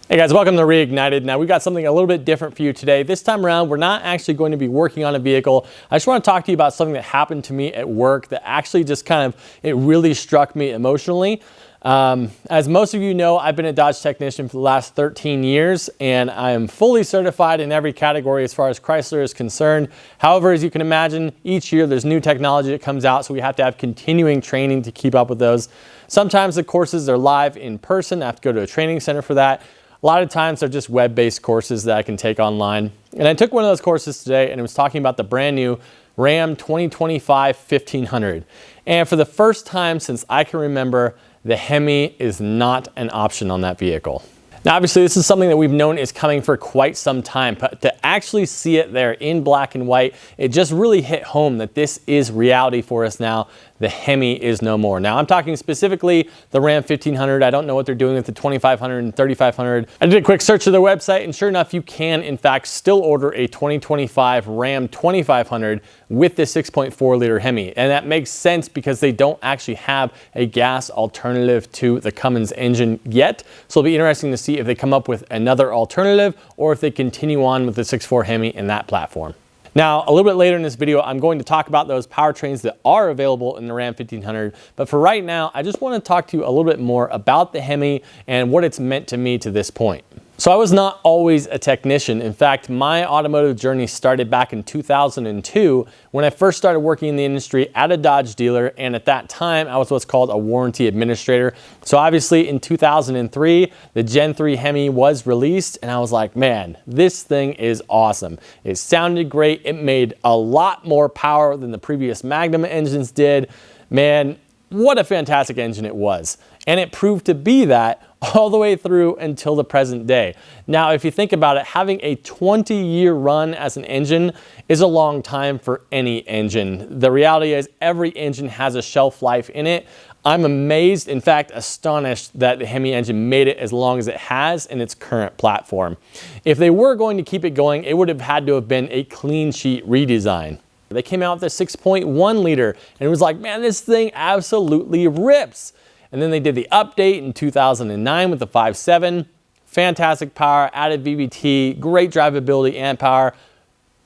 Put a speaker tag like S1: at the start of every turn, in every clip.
S1: Hey guys, welcome to Reignited. Now we've got something a little bit different for you today. This time around, we're not actually going to be working on a vehicle. I just want to talk to you about something that happened to me at work that actually just it really struck me emotionally. As most of you know, I've been a Dodge technician for the last 13 years, and I am fully certified in every category as far as Chrysler is concerned. However, as you can imagine, each year there's new technology that comes out, so we have to have continuing training to keep up with those. Sometimes the courses are live in person. I have to go to a training center for that. A lot of times they're just web-based courses that I can take online. And I took one of those courses today, and it was talking about the brand new Ram 2025 1500. And for the first time since I can remember, the Hemi is not an option on that vehicle. Now, obviously, this is something that we've known is coming for quite some time, but to actually see it there in black and white, it just really hit home that this is reality for us now. The Hemi is no more. Now, I'm talking specifically the Ram 1500. I don't know what they're doing with the 2500 and 3500. I did a quick search of their website, and sure enough, you can, in fact, still order a 2025 Ram 2500 with the 6.4 liter Hemi. And that makes sense because they don't actually have a gas alternative to the Cummins engine yet. So it'll be interesting to see if they come up with another alternative or if they continue on with the 6.4 Hemi in that platform. Now, a little bit later in this video, I'm going to talk about those powertrains that are available in the Ram 1500. But for right now, I just want to talk to you a little bit more about the Hemi and what it's meant to me to this point. So I was not always a technician. In fact, my automotive journey started back in 2002 when I first started working in the industry at a Dodge dealer. And at that time, I was what's called a warranty administrator. So obviously in 2003, the Gen 3 Hemi was released, and I was like, man, this thing is awesome. It sounded great. It made a lot more power than the previous Magnum engines did. Man, what a fantastic engine it was. And it proved to be that all the way through until the present day. Now, if you think about it, having a 20-year run as an engine is a long time for any engine. The reality is every engine has a shelf life in it. I'm amazed, in fact, astonished that the Hemi engine made it as long as it has in its current platform. If they were going to keep it going, it would have had to have been a clean sheet redesign. They came out with a 6.1 liter, and it was like, man, this thing absolutely rips. And then they did the update in 2009 with the 5.7. Fantastic power, added VVT, great drivability and power.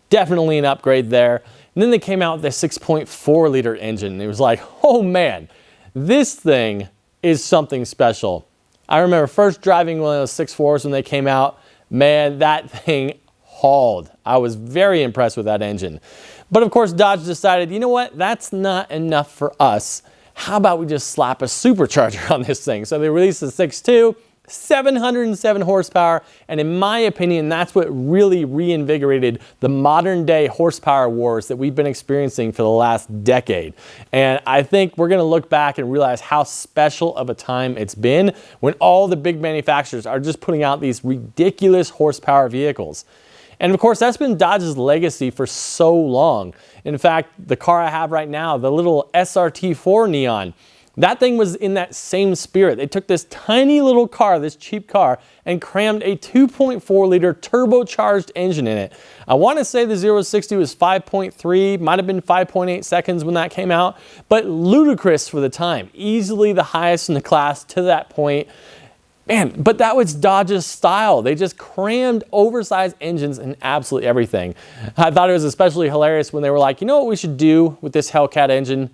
S1: Definitely an upgrade there. And then they came out with a 6.4 liter engine. And it was like, oh man, this thing is something special. I remember first driving one of those 6.4s when they came out. Man, that thing hauled. I was very impressed with that engine. But of course, Dodge decided, you know what? That's not enough for us. How about we just slap a supercharger on this thing? So they released the 6.2, 707 horsepower, and in my opinion, that's what really reinvigorated the modern day horsepower wars that we've been experiencing for the last decade. And I think we're gonna look back and realize how special of a time it's been when all the big manufacturers are just putting out these ridiculous horsepower vehicles. And of course, that's been Dodge's legacy for so long. In fact, the car I have right now, the little SRT4 Neon, that thing was in that same spirit. They took this tiny little car, this cheap car, and crammed a 2.4 liter turbocharged engine in it. I want to say the 0-60 was 5.3, might have been 5.8 seconds when that came out, but ludicrous for the time. Easily the highest in the class to that point. Man, but that was Dodge's style. They just crammed oversized engines in absolutely everything. I thought it was especially hilarious when they were like, you know what we should do with this Hellcat engine?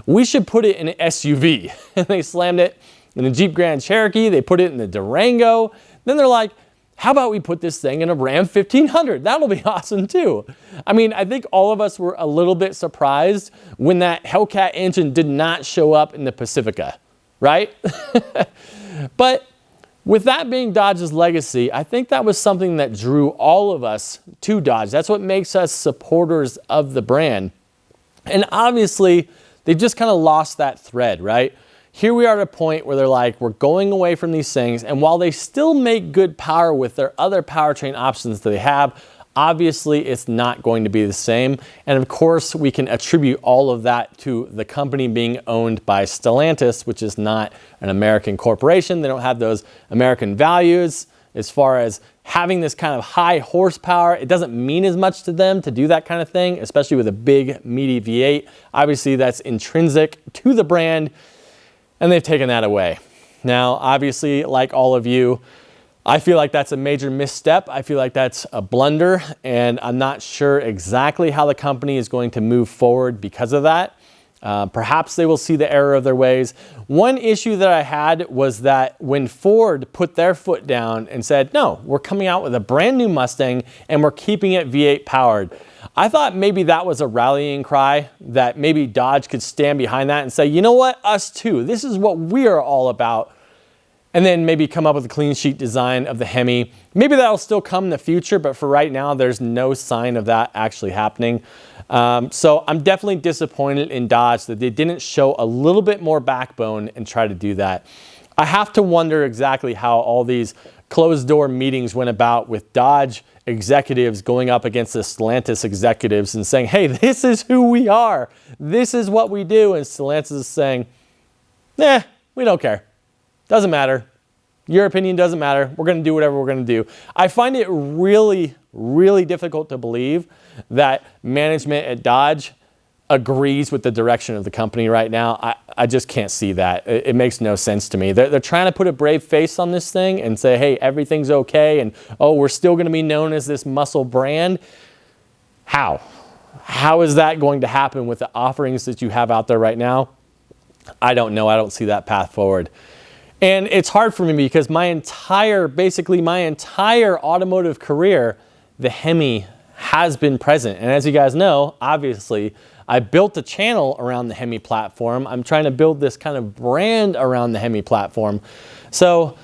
S1: We should put it in an SUV. And they slammed it in the Jeep Grand Cherokee. They put it in the Durango. Then they're like, how about we put this thing in a Ram 1500? That'll be awesome too. I mean, I think all of us were a little bit surprised when that Hellcat engine did not show up in the Pacifica, right? But with that being Dodge's legacy, I think that was something that drew all of us to Dodge. That's what makes us supporters of the brand. And obviously, they've just kind of lost that thread, right? Here we are at a point where they're like, we're going away from these things. And while they still make good power with their other powertrain options that they have, obviously it's not going to be the same. And of course, we can attribute all of that to the company being owned by Stellantis, which is not an American corporation. They don't have those American values as far as having this kind of high horsepower. It doesn't mean as much to them to do that kind of thing, especially with a big, meaty V8. Obviously, that's intrinsic to the brand, and they've taken that away. Now, obviously, like all of you, I feel like that's a major misstep. I feel like that's a blunder, and I'm not sure exactly how the company is going to move forward because of that. Perhaps they will see the error of their ways. One issue that I had was that when Ford put their foot down and said, no, we're coming out with a brand new Mustang and we're keeping it V8 powered. I thought maybe that was a rallying cry, that maybe Dodge could stand behind that and say, you know what, us too, this is what we are all about. And then maybe come up with a clean sheet design of the Hemi. Maybe that'll still come in the future, but for right now, there's no sign of that actually happening. So I'm definitely disappointed in Dodge that they didn't show a little bit more backbone and try to do that. I have to wonder exactly how all these closed door meetings went about with Dodge executives going up against the Stellantis executives and saying, hey, this is who we are. This is what we do. And Stellantis is saying, we don't care. Doesn't matter. Your opinion doesn't matter. We're going to do whatever we're going to do. I find it really, really difficult to believe that management at Dodge agrees with the direction of the company right now. I just can't see that. It makes no sense to me. They're trying to put a brave face on this thing and say, hey, everything's okay. And, oh, we're still going to be known as this muscle brand. How? How is that going to happen with the offerings that you have out there right now? I don't know. I don't see that path forward. And it's hard for me because basically my entire automotive career, the Hemi has been present. And as you guys know, obviously, I built a channel around the Hemi platform. I'm trying to build this kind of brand around the Hemi platform. So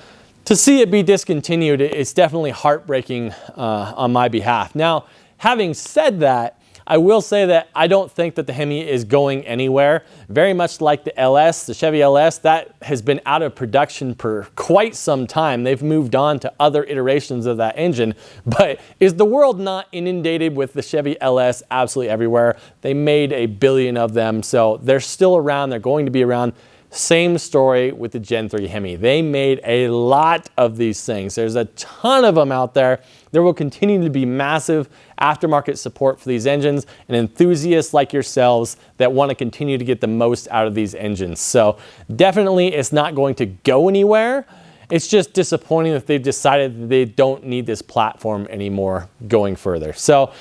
S1: to see it be discontinued, it's definitely heartbreaking on my behalf. Now, having said that, I will say that I don't think that the Hemi is going anywhere. Very much like the LS, the Chevy LS, that has been out of production for quite some time. They've moved on to other iterations of that engine. But is the world not inundated with the Chevy LS absolutely everywhere? They made 1 billion of them, so they're still around. They're going to be around. Same story with the Gen 3 Hemi. They made a lot of these things. There's a ton of them out there. There will continue to be massive aftermarket support for these engines and enthusiasts like yourselves that want to continue to get the most out of these engines. So definitely it's not going to go anywhere. It's just disappointing that they've decided that they don't need this platform anymore going further. So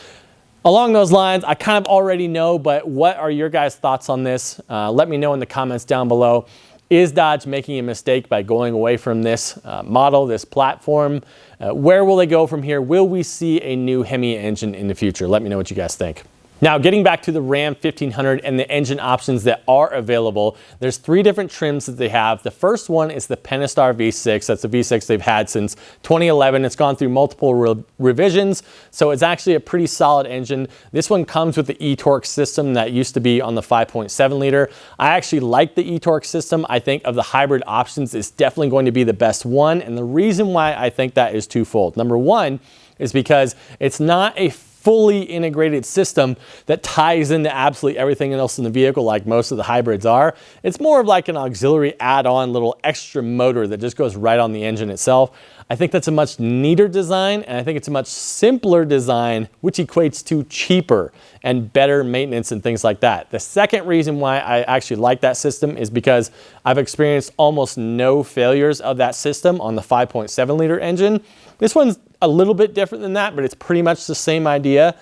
S1: along those lines, I kind of already know, but what are your guys' thoughts on this? Let me know in the comments down below. Is Dodge making a mistake by going away from this model, this platform? Where will they go from here? Will we see a new Hemi engine in the future? Let me know what you guys think. Now, getting back to the Ram 1500 and the engine options that are available, there's 3 different trims that they have. The first one is the Pentastar V6. That's the V6 they've had since 2011. It's gone through multiple revisions, so it's actually a pretty solid engine. This one comes with the e-torque system that used to be on the 5.7 liter. I actually like the e-torque system. I think of the hybrid options, it's definitely going to be the best one, and the reason why I think that is twofold. Number one is because it's not a fully integrated system that ties into absolutely everything else in the vehicle like most of the hybrids are. It's more of like an auxiliary add-on little extra motor that just goes right on the engine itself. I think that's a much neater design, and I think it's a much simpler design, which equates to cheaper and better maintenance and things like that. The second reason why I actually like that system is because I've experienced almost no failures of that system on the 5.7 liter engine. This one's a little bit different than that, but it's pretty much the same idea.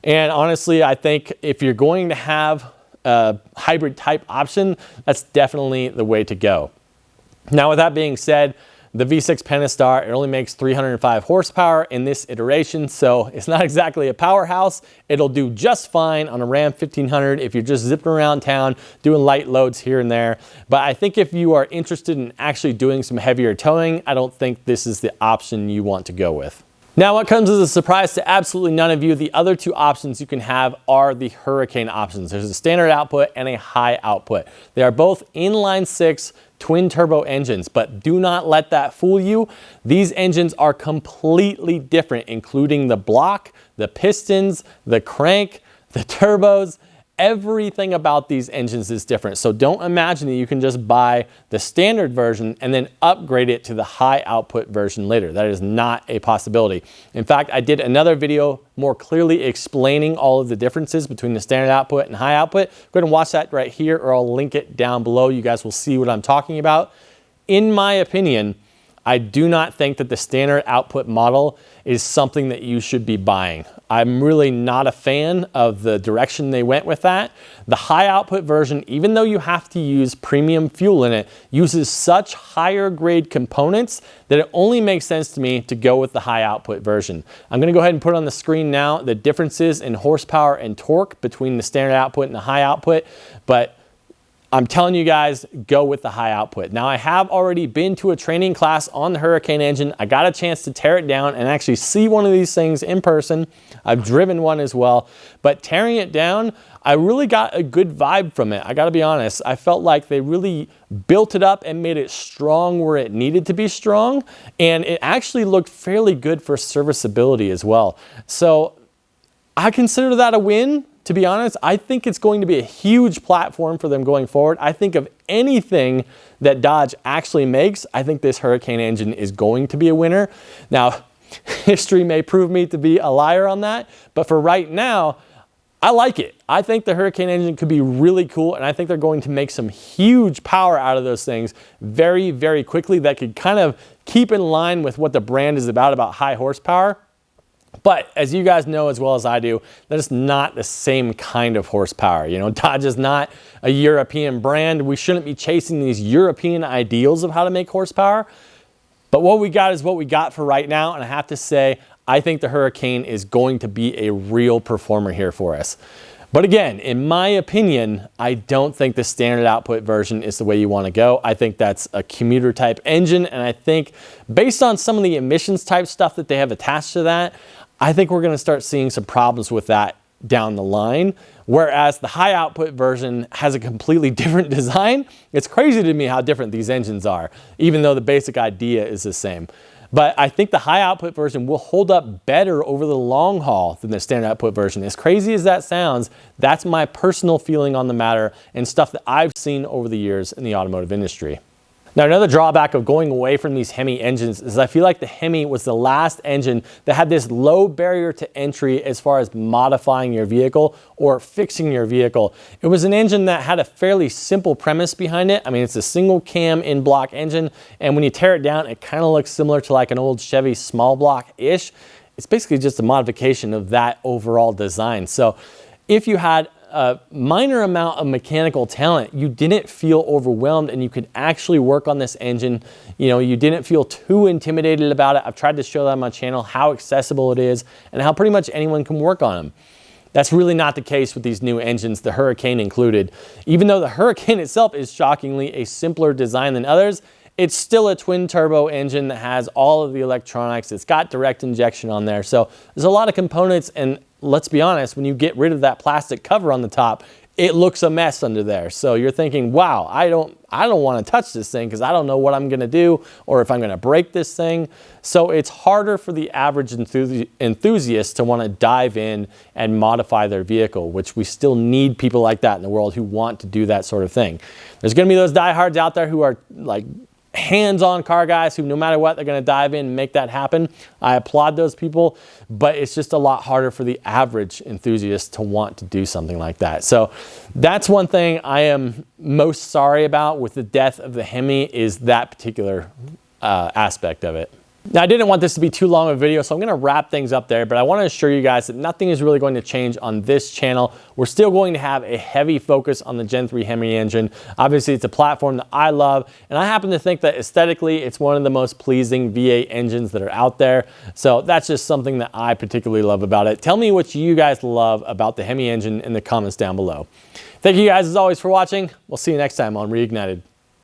S1: And honestly, I think if you're going to have a hybrid type option, that's definitely the way to go. Now, with that being said, the V6 Pentastar, it only makes 305 horsepower in this iteration, so it's not exactly a powerhouse. It'll do just fine on a Ram 1500 if you're just zipping around town, doing light loads here and there. But I think if you are interested in actually doing some heavier towing, I don't think this is the option you want to go with. Now, what comes as a surprise to absolutely none of you, the other 2 options you can have are the Hurricane options. There's a standard output and a high output. They are both inline 6 twin turbo engines, but do not let that fool you. These engines are completely different, including the block, the pistons, the crank, the turbos. Everything about these engines is different. So don't imagine that you can just buy the standard version and then upgrade it to the high output version later. That is not a possibility. In fact, I did another video more clearly explaining all of the differences between the standard output and high output. Go ahead and watch that right here, or I'll link it down below. You guys will see what I'm talking about. In my opinion, I do not think that the standard output model is something that you should be buying. I'm really not a fan of the direction they went with that. The high output version, even though you have to use premium fuel in it, uses such higher grade components that it only makes sense to me to go with the high output version. I'm gonna go ahead and put on the screen now the differences in horsepower and torque between the standard output and the high output, but I'm telling you guys, go with the high output. Now, I have already been to a training class on the Hurricane engine. I got a chance to tear it down and actually see one of these things in person. I've driven one as well, but tearing it down, I really got a good vibe from it. I gotta be honest. I felt like they really built it up and made it strong where it needed to be strong, and it actually looked fairly good for serviceability as well. So I consider that a win. To be honest, I think it's going to be a huge platform for them going forward. I think of anything that Dodge actually makes, I think this Hurricane engine is going to be a winner. Now, history may prove me to be a liar on that, but for right now, I like it. I think the Hurricane engine could be really cool, and I think they're going to make some huge power out of those things very, very quickly that could kind of keep in line with what the brand is about high horsepower. But as you guys know as well as I do, that is not the same kind of horsepower. You know, Dodge is not a European brand. We shouldn't be chasing these European ideals of how to make horsepower. But what we got is what we got for right now. And I have to say, I think the Hurricane is going to be a real performer here for us. But again, in my opinion, I don't think the standard output version is the way you want to go. I think that's a commuter type engine. And I think based on some of the emissions type stuff that they have attached to that, I think we're going to start seeing some problems with that down the line. Whereas the high output version has a completely different design. It's crazy to me how different these engines are, even though the basic idea is the same. But I think the high output version will hold up better over the long haul than the standard output version. As crazy as that sounds, that's my personal feeling on the matter and stuff that I've seen over the years in the automotive industry. Now, another drawback of going away from these Hemi engines is I feel like the Hemi was the last engine that had this low barrier to entry as far as modifying your vehicle or fixing your vehicle. It was an engine that had a fairly simple premise behind it. I mean, it's a single cam in block engine, and when you tear it down, it kind of looks similar to like an old Chevy small block-ish. It's basically just a modification of that overall design. So if you had a minor amount of mechanical talent, you didn't feel overwhelmed and you could actually work on this engine. You know, you didn't feel too intimidated about it. I've tried to show that on my channel, how accessible it is and how pretty much anyone can work on them. That's really not the case with these new engines, the Hurricane included. Even though the Hurricane itself is shockingly a simpler design than others, it's still a twin turbo engine that has all of the electronics. It's got direct injection on there. So there's a lot of components, and let's be honest, when you get rid of that plastic cover on the top, it looks a mess under there. So you're thinking, wow, I don't want to touch this thing because I don't know what I'm going to do or if I'm going to break this thing. So it's harder for the average enthusiast to want to dive in and modify their vehicle, which we still need people like that in the world who want to do that sort of thing. There's going to be those diehards out there who are like hands-on car guys who no matter what, they're going to dive in and make that happen. I applaud those people, but it's just a lot harder for the average enthusiast to want to do something like that. So that's one thing I am most sorry about with the death of the Hemi, is that particular aspect of it. Now, I didn't want this to be too long of a video, so I'm going to wrap things up there, but I want to assure you guys that nothing is really going to change on this channel. We're still going to have a heavy focus on the Gen 3 Hemi engine. Obviously, it's a platform that I love, and I happen to think that aesthetically, it's one of the most pleasing V8 engines that are out there. So that's just something that I particularly love about it. Tell me what you guys love about the Hemi engine in the comments down below. Thank you guys, as always, for watching. We'll see you next time on Reignited.